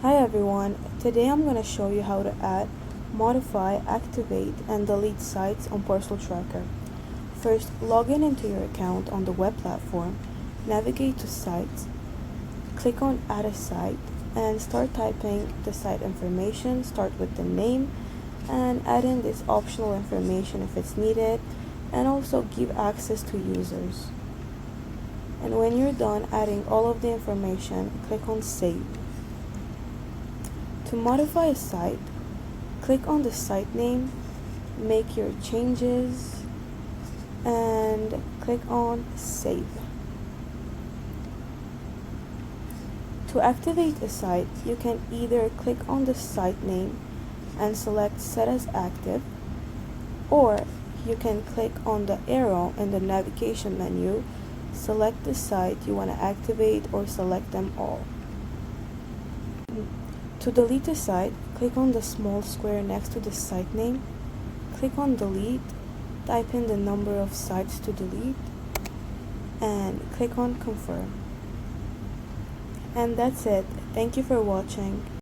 Hi everyone, today I'm going to show you how to add, modify, activate, and delete sites on Parcel Tracker. First, log into your account on the web platform, navigate to Sites, click on Add a Site, and start typing the site information. Start with the name, and add in this optional information if it's needed, and also give access to users. And when you're done adding all of the information, click on Save. To modify a site, click on the site name, make your changes, and click on Save. To activate a site, you can either click on the site name and select Set as Active, or you can click on the arrow in the navigation menu, select the site you want to activate, or select them all. To delete a site, click on the small square next to the site name, click on Delete, type in the number of sites to delete, and click on Confirm. And that's it. Thank you for watching.